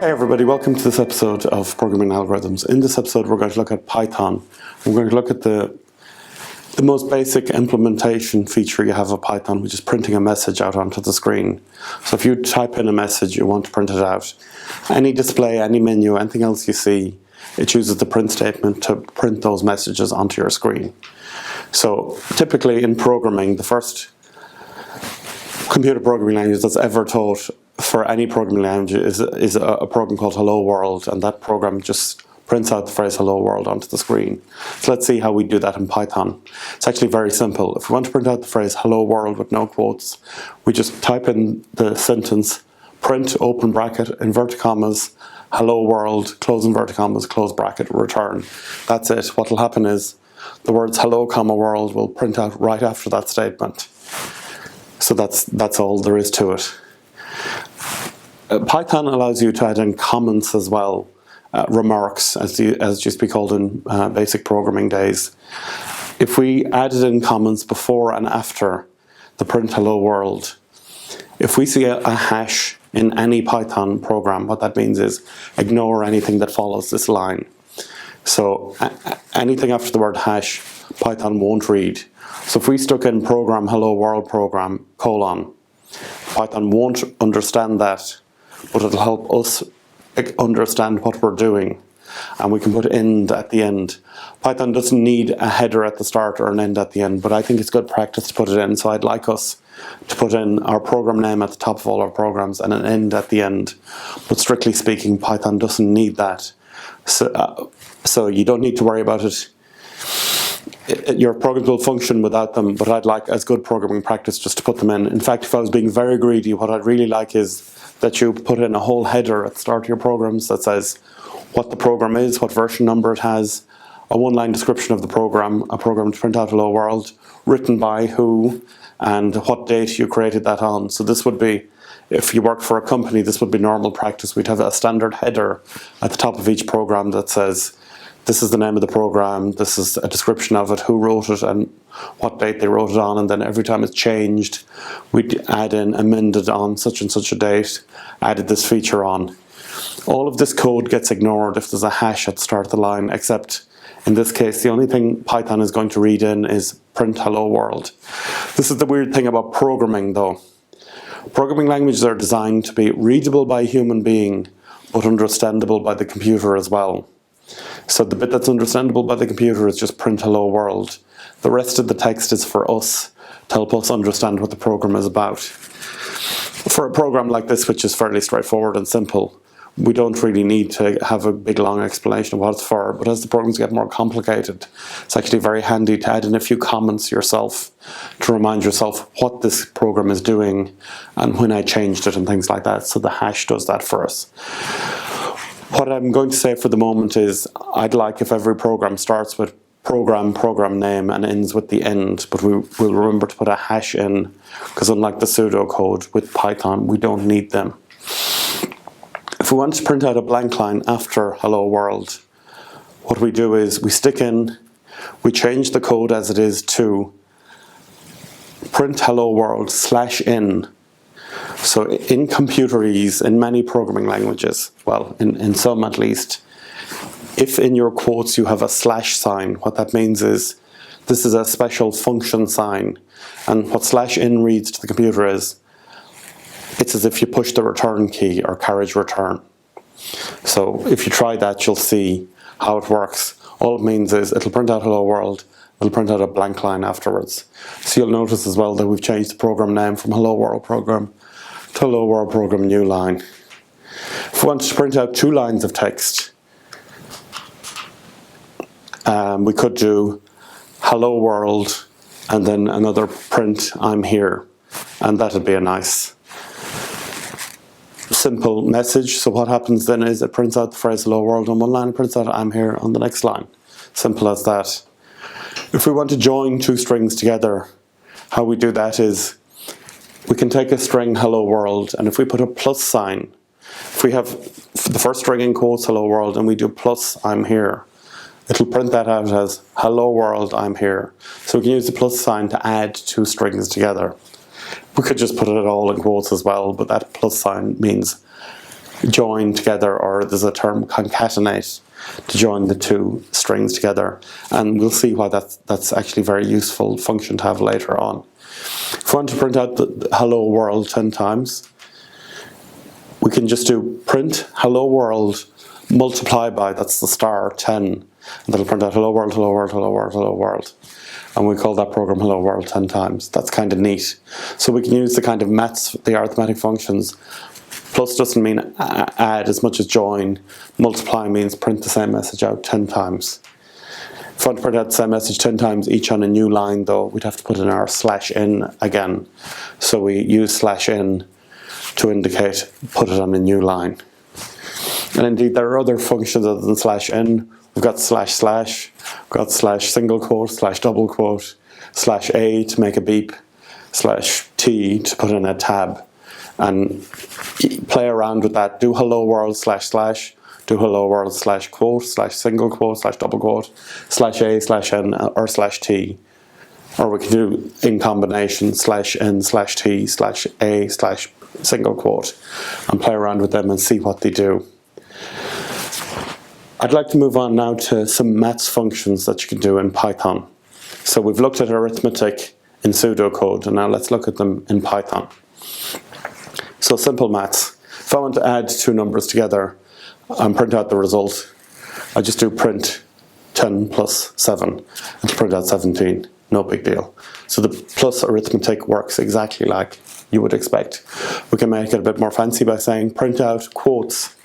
Hey everybody, welcome to this episode of Programming Algorithms. In this episode we're going to look at Python. We're going to look at the most basic implementation feature you have of Python, which is printing a message out onto the screen. So if you type in a message, you want to print it out. Any display, any menu, anything else you see, it uses the print statement to print those messages onto your screen. So typically in programming, the first computer programming language that's ever taught for any programming language is a program called Hello World, and that program just prints out the phrase Hello World onto the screen. So let's see how we do that in Python. It's actually very simple. If we want to print out the phrase Hello World with no quotes, we just type in the sentence print, open bracket, inverted commas, Hello World, close inverted commas, close bracket, return. That's it. What will happen is the words hello, comma, world will print out right after that statement. So that's all there is to it. Python allows you to add in comments as well, remarks, as used to be called in basic programming days. If we added in comments before and after the print hello world, if we see a hash in any Python program, what that means is ignore anything that follows this line. So anything after the word hash, Python won't read. So if we stuck in program hello world program colon, Python won't understand that, but it'll help us understand what we're doing, and we can put end at the end. Python doesn't need a header at the start or an end at the end, but I think it's good practice to put it in, so I'd like us to put in our program name at the top of all our programs and an end at the end. But strictly speaking, Python doesn't need that, so you don't need to worry about it. Your programs will function without them, but I'd like, as good programming practice, just to put them in. In fact, if I was being very greedy, what I'd really like is that you put in a whole header at the start of your programs that says what the program is, what version number it has, a one-line description of the program, a program to print out hello world, written by who, and what date you created that on. So this would be, if you worked for a company, this would be normal practice. We'd have a standard header at the top of each program that says, this is the name of the program, this is a description of it, who wrote it and what date they wrote it on, and then every time it's changed, we'd add in amended on such and such a date, added this feature on. All of this code gets ignored if there's a hash at the start of the line, except in this case, the only thing Python is going to read in is print hello world. This is the weird thing about programming though. Programming languages are designed to be readable by a human being, but understandable by the computer as well. So the bit that's understandable by the computer is just print hello world. The rest of the text is for us to help us understand what the program is about. For a program like this, which is fairly straightforward and simple, we don't really need to have a big long explanation of what it's for, but as the programs get more complicated, it's actually very handy to add in a few comments yourself to remind yourself what this program is doing and when I changed it and things like that. So the hash does that for us. What I'm going to say for the moment is I'd like if every program starts with program name and ends with the end, but we will remember to put a hash in, because unlike the pseudocode with Python, we don't need them. If we want to print out a blank line after hello world, what we do is we change the code as it is to print hello world /in. So in computerese, in many programming languages, well, in some at least, if in your quotes you have a slash sign, what that means is this is a special function sign. And what /in reads to the computer is, it's as if you push the return key or carriage return. So if you try that, you'll see how it works. All it means is it'll print out hello world, it'll print out a blank line afterwards. So you'll notice as well that we've changed the program name from hello world program to hello world program new line. If we want to print out 2 lines of text, we could do hello world and then another print I'm here, and that'd be a nice simple message. So what happens then is it prints out the phrase hello world on one line, it prints out I'm here on the next line. Simple as that. If we want to join 2 strings together, how we do that is we can take a string hello world, and if we put a plus sign, if we have the first string in quotes hello world and we do plus I'm here, it'll print that out as hello world I'm here. So we can use the plus sign to add 2 strings together. We could just put it all in quotes as well, but that plus sign means join together, or there's a term concatenate to join the two strings together, and we'll see why that's actually a very useful function to have later on. If we want to print out the hello world 10 times, we can just do print hello world multiply by, that's the star, 10, and that'll print out hello world, hello world, hello world, hello world. And we call that program hello world 10 times. That's kind of neat. So we can use the kind of maths, the arithmetic functions. Plus doesn't mean add as much as join. Multiply means print the same message out 10 times. If we want to print out the same message 10 times, each on a new line though, we'd have to put in our /n again. So we use /n to indicate put it on a new line. And indeed there are other functions other than /n. We've got // we've got /single quote, /double quote, /a to make a beep, /t to put in a tab. And play around with that. Do hello world // do hello world /quote, /single quote, /double quote, /a, /n, or /t. Or we can do in combination /n, /t, /a, /single quote, and play around with them and see what they do. I'd like to move on now to some maths functions that you can do in Python. So we've looked at arithmetic in pseudocode, and now let's look at them in Python. So simple maths. If I want to add two numbers together and print out the result, I just do print 10 plus 7 and print out 17. No big deal. So the plus arithmetic works exactly like you would expect. We can make it a bit more fancy by saying print out quotes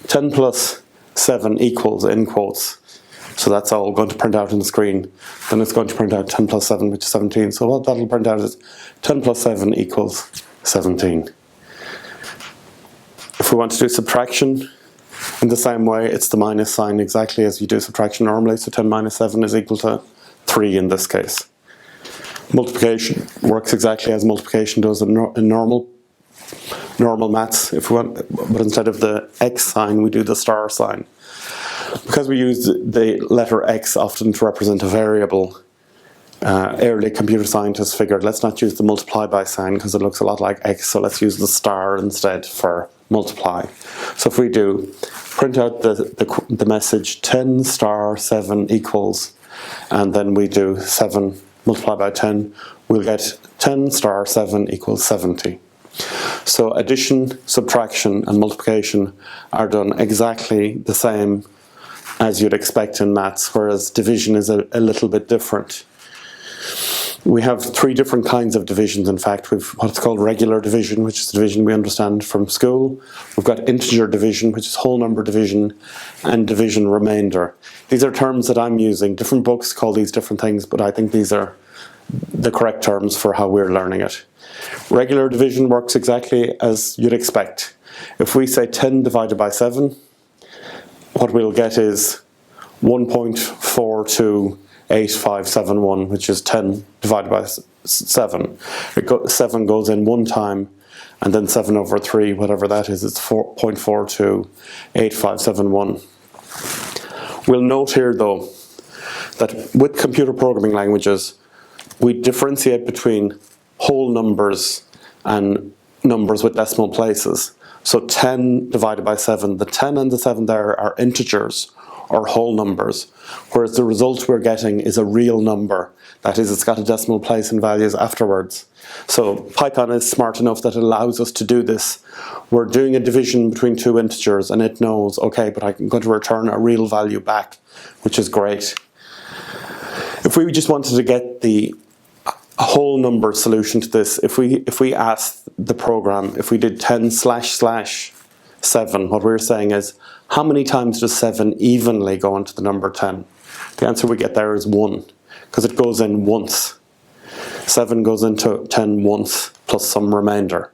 10 plus 7 equals in quotes. So that's all going to print out on the screen. Then it's going to print out 10 plus 7, which is 17. So what that'll print out is 10 plus 7 equals 17. If we want to do subtraction, in the same way, it's the minus sign exactly as you do subtraction normally. So 10 minus 7 is equal to 3 in this case. Multiplication works exactly as multiplication does in normal maths. If we want, but instead of the X sign, we do the star sign. Because we use the letter X often to represent a variable, early computer scientists figured let's not use the multiply by sign because it looks a lot like X, so let's use the star instead for multiply. So if we do print out the message 10 star 7 equals, and then we do 7 multiply by 10, we'll get 10 star 7 equals 70. So addition, subtraction and multiplication are done exactly the same as you'd expect in maths, whereas division is a little bit different. We have 3 different kinds of divisions. In fact, we've what's called regular division, which is division we understand from school. We've got integer division, which is whole number division, and division remainder. These are terms that I'm using. Different books call these different things, but I think these are the correct terms for how we're learning it. Regular division works exactly as you'd expect. If we say 10 divided by 7, what we'll get is 1.428571, which is 10 divided by 7. 7 goes in one time, and then 7 over 3, whatever that is, it's 4.428571. We'll note here, though, that with computer programming languages, we differentiate between whole numbers and numbers with decimal places. So 10 divided by 7, the 10 and the 7 there are integers or whole numbers, whereas the result we're getting is a real number. That is, it's got a decimal place and values afterwards. So Python is smart enough that it allows us to do this. We're doing a division between 2 integers and it knows, okay, but I'm going to return a real value back, which is great. If we just wanted to get the whole number solution to this, if we asked the program, if we did 10//7, what we're saying is, how many times does 7 evenly go into the number 10? The answer we get there is 1, because it goes in once. 7 goes into 10 once, plus some remainder.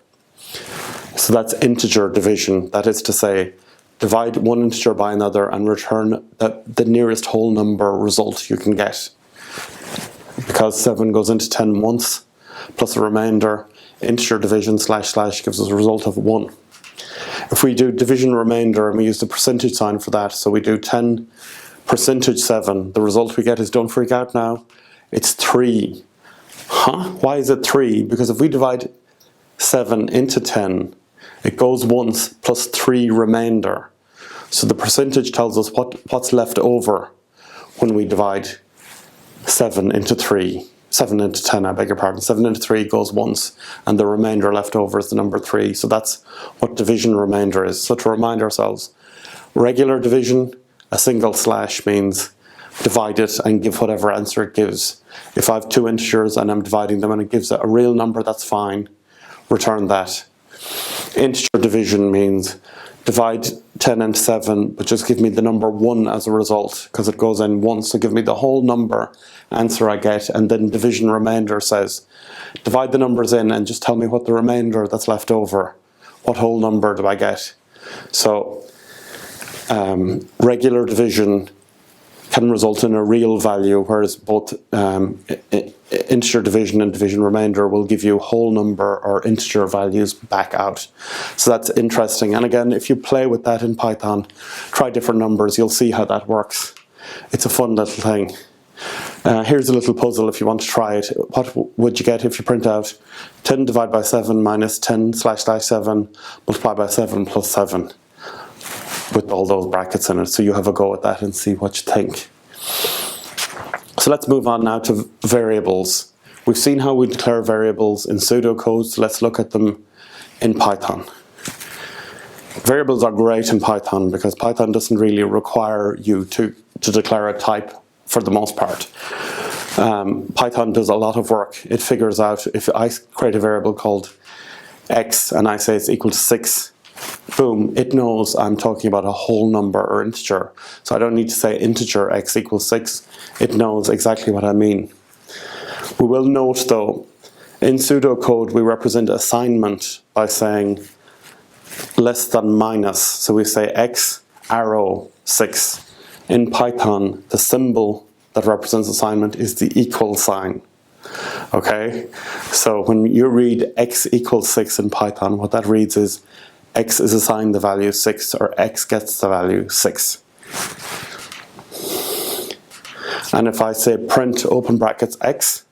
So that's integer division. That is to say, divide one integer by another and return the nearest whole number result you can get. Because 7 goes into 10 once, plus a remainder, integer division // gives us a result of 1. If we do division remainder and we use the percentage sign for that, so we do 10 percentage 7, the result we get is, don't freak out now, it's 3. Huh? Why is it 3? Because if we divide 7 into 10, It goes once plus 3 remainder. So the percentage tells us what's left over when we divide 7 into 3. 7 into 10, I beg your pardon. 7 into 3 goes once, and the remainder left over is the number 3. So that's what division remainder is. So to remind ourselves, regular division, a single slash means divide it and give whatever answer it gives. If I have 2 integers and I'm dividing them and it gives a real number, that's fine. Return that. Integer division means divide 10 into 7, but just give me the number 1 as a result, because it goes in once. So give me the whole number answer I get, and then division remainder says, divide the numbers in and just tell me what the remainder that's left over. What whole number do I get? So regular division can result in a real value, whereas both integer division and division remainder will give you whole number or integer values back out. So that's interesting. And again, if you play with that in Python, try different numbers, you'll see how that works. It's a fun little thing. Here's a little puzzle if you want to try it. What would you get if you print out 10 divided by 7 minus 10 / 7 multiplied by 7 plus 7? With all those brackets in it. So you have a go at that and see what you think. So let's move on now to variables. We've seen how we declare variables in pseudocode, so let's look at them in Python. Variables are great in Python because Python doesn't really require you to declare a type for the most part. Python does a lot of work. It figures out if I create a variable called x and I say it's equal to 6, boom, it knows I'm talking about a whole number or integer. So I don't need to say integer x equals 6. It knows exactly what I mean. We will note though, in pseudocode we represent assignment by saying less than minus. So we say x arrow 6. In Python, the symbol that represents assignment is the equal sign. Okay? So when you read x equals 6 in Python, what that reads is x is assigned the value 6, or x gets the value 6. And if I say print open brackets x,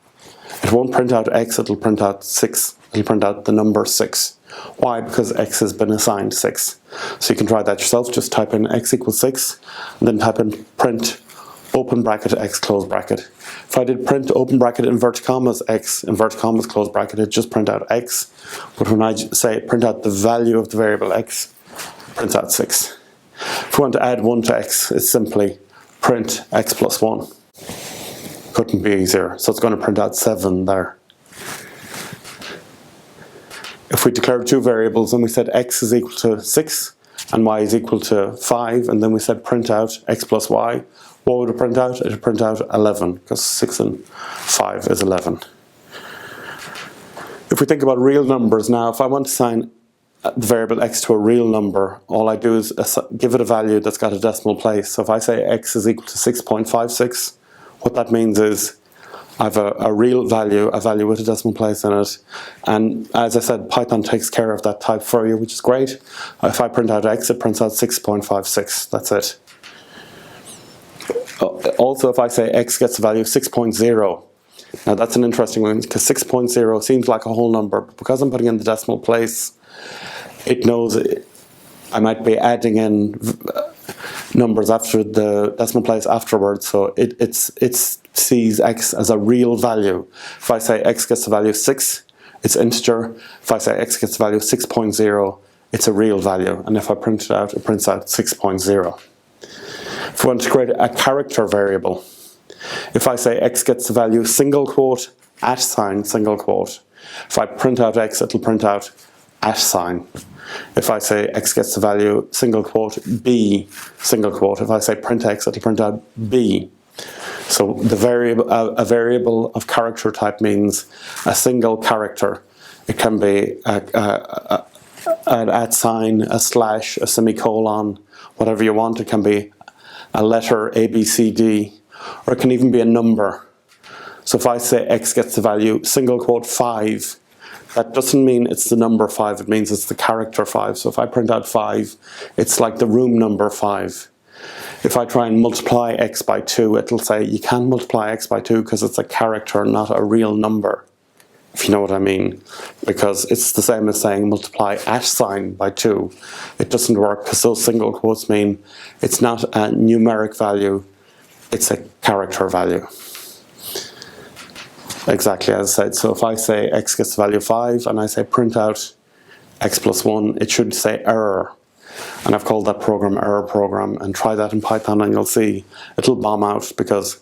it won't print out x, it'll print out 6. It'll print out the number 6. Why? Because x has been assigned 6. So you can try that yourself. Just type in x equals 6, and then type in print open bracket x close bracket. If I did print open bracket inverted commas x inverted commas close bracket, it just print out x. But when I say print out the value of the variable x, it prints out 6. If we want to add 1 to x, it's simply print x plus 1. Couldn't be easier. So it's going to print out 7 there. If we declared 2 variables and we said x is equal to 6 and y is equal to 5, and then we said print out x plus y, what would it print out? It would print out 11, because 6 and 5 is 11. If we think about real numbers now, if I want to assign the variable x to a real number, all I do is give it a value that's got a decimal place. So if I say x is equal to 6.56, what that means is I have a real value, a value with a decimal place in it, and as I said, Python takes care of that type for you, which is great. If I print out x, it prints out 6.56, that's it. Also, if I say x gets the value 6.0, now that's an interesting one, because 6.0 seems like a whole number, but because I'm putting in the decimal place, it knows I might be adding in numbers after the decimal place afterwards, so it sees x as a real value. If I say x gets the value 6, it's integer. If I say x gets the value 6.0, it's a real value. And if I print it out, it prints out 6.0. If we want to create a character variable, if I say x gets the value single quote @ single quote, if I print out x, it'll print out @. If I say x gets the value single quote b single quote, if I say print x, it'll print out b. So the variable, a variable of character type means a single character. It can be an @, a slash, a semicolon, whatever you want. It can be a letter A, B, C, D, or it can even be a number. So if I say x gets the value single quote 5, that doesn't mean it's the number 5, it means it's the character 5. So if I print out 5, it's like the room number 5. If I try and multiply x by 2, it'll say you can't multiply x by 2 because it's a character, not a real number, if you know what I mean. because it's the same as saying multiply @ by 2. It doesn't work because those single quotes mean it's not a numeric value, it's a character value. Exactly as I said. So if I say x gets the value 5 and I say print out x plus 1, it should say error. And I've called that program error program, and try that in Python and you'll see it'll bomb out, because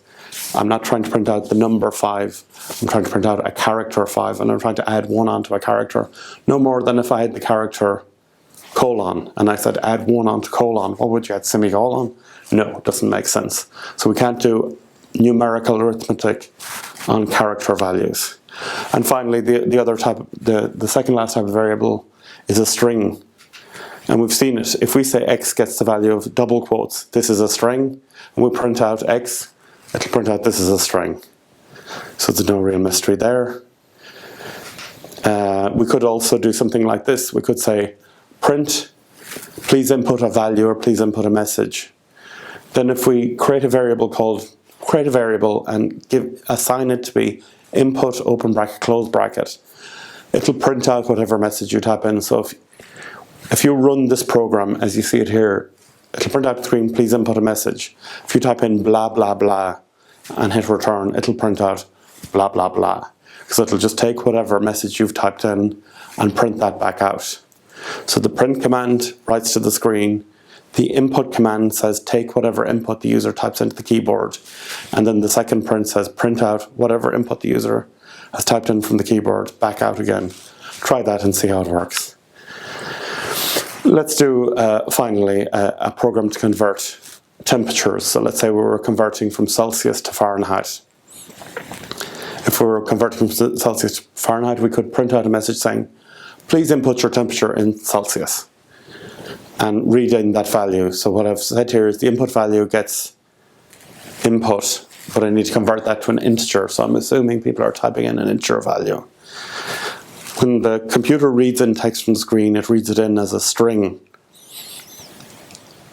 I'm not trying to print out the number 5, I'm trying to print out a character 5, and I'm trying to add 1 onto a character. No more than if I had the character colon and I said add 1 onto colon, what would you add, semicolon? No, it doesn't make sense. So we can't do numerical arithmetic on character values. And finally, the other type, the second last type of variable is a string. And we've seen it. If we say x gets the value of double quotes, this is a string, and we print out x, it'll print out this is a string. So there's no real mystery there. We could also do something like this. We could say print, please input a value or please input a message. Then if we create a variable and assign it to be input open bracket close bracket, it'll print out whatever message you type in. So if you run this program as you see it here, it'll print out the screen, please input a message. If you type in blah blah blah and hit return, it'll print out blah blah blah. So it'll just take whatever message you've typed in and print that back out. So the print command writes to the screen, the input command says take whatever input the user types into the keyboard, and then the second print says print out whatever input the user has typed in from the keyboard back out again. Try that and see how it works. Let's do finally a program to convert temperatures. So let's say we were converting from Celsius to Fahrenheit. If we were converting from Celsius to Fahrenheit, we could print out a message saying, please input your temperature in Celsius, and read in that value. So what I've said here is the input value gets input, but I need to convert that to an integer. So I'm assuming people are typing in an integer value. When the computer reads in text from the screen, it reads it in as a string.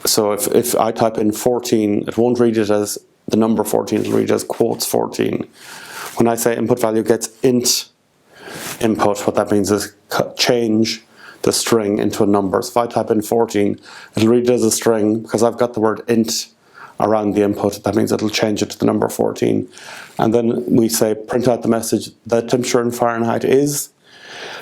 So if I type in 14, it won't read it as the number 14, it'll read it as quotes 14. When I say input value gets int input, what that means is change the string into a number. So if I type in 14, it'll read it as a string because I've got the word int around the input. That means it'll change it to the number 14. And then we say print out the message that temperature in Fahrenheit is,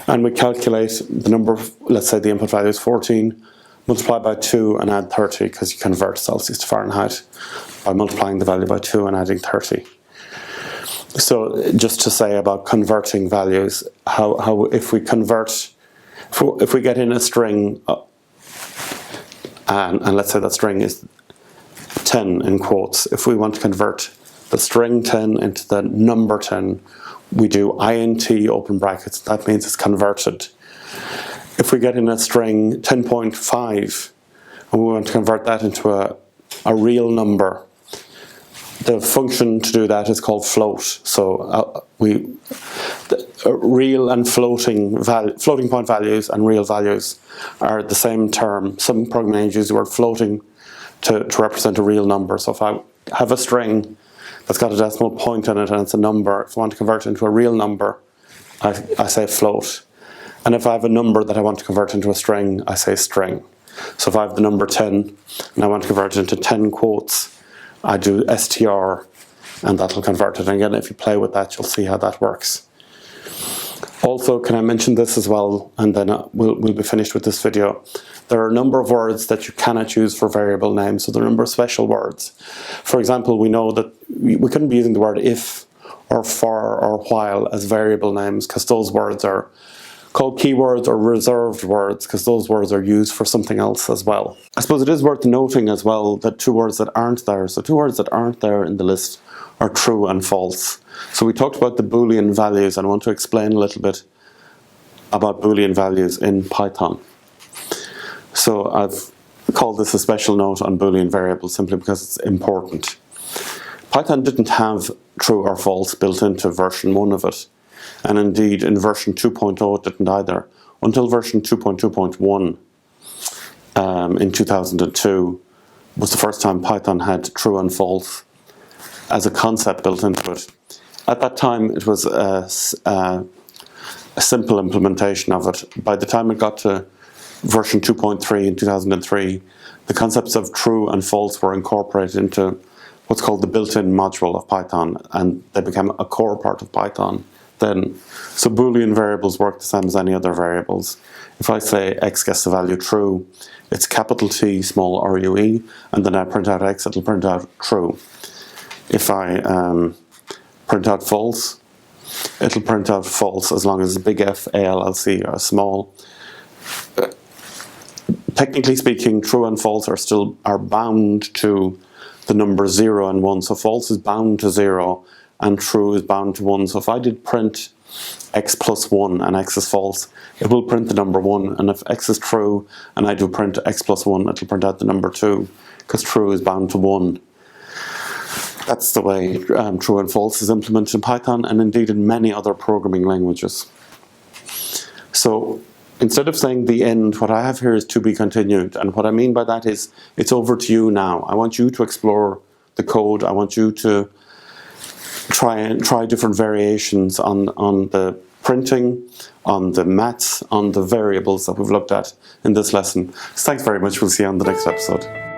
and we calculate the number, let's say the input value is 14, multiply by 2 and add 30, because you convert Celsius to Fahrenheit by multiplying the value by 2 and adding 30. So just to say about converting values, how if we convert, if we get in a string, and let's say that string is 10 in quotes, if we want to convert the string 10 into the number 10, we do int open brackets. That means it's converted. If we get in a string 10.5 and we want to convert that into a real number, the function to do that is called float. So real and floating point values and real values are the same term. Some programming languages use the word floating to represent a real number. So if I have a string that's got a decimal point in it and it's a number, if I want to convert it into a real number, I say float. And if I have a number that I want to convert into a string, I say string. So if I have the number 10 and I want to convert it into 10 quotes, I do str, and that'll convert it. And again, if you play with that, you'll see how that works. Also, can I mention this as well, and then we'll be finished with this video. There are a number of words that you cannot use for variable names, so there are a number of special words. For example, we know that we couldn't be using the word if or for or while as variable names, because those words are called keywords or reserved words, because those words are used for something else as well. I suppose it is worth noting as well that two words that aren't there, so two words that aren't there in the list are true and false. So we talked about the Boolean values, and I want to explain a little bit about Boolean values in Python. So I've called this a special note on Boolean variables simply because it's important. Python didn't have true or false built into version 1 of it. And indeed, in version 2.0 it didn't either, until version 2.2.1 in 2002 was the first time Python had true and false as a concept built into it. At that time, it was a simple implementation of it. By the time it got to version 2.3 in 2003, the concepts of true and false were incorporated into what's called the built-in module of Python, and they became a core part of Python then. So Boolean variables work the same as any other variables. If I say x gets the value true, it's capital T, small RUE, and then I print out x, it'll print out true. If I print out false, it'll print out false as long as a big F, ALLC are small. Technically speaking, true and false are bound to the numbers 0 and 1. So false is bound to 0 and true is bound to 1. So if I did print x plus 1 and x is false, it will print the number 1. And if x is true and I do print x plus 1, it'll print out the number 2, because true is bound to 1. That's the way true and false is implemented in Python, and indeed in many other programming languages. So instead of saying the end, what I have here is to be continued. And what I mean by that is, it's over to you now. I want you to explore the code. I want you to try different variations on the printing, on the maths, on the variables that we've looked at in this lesson. So thanks very much. We'll see you on the next episode.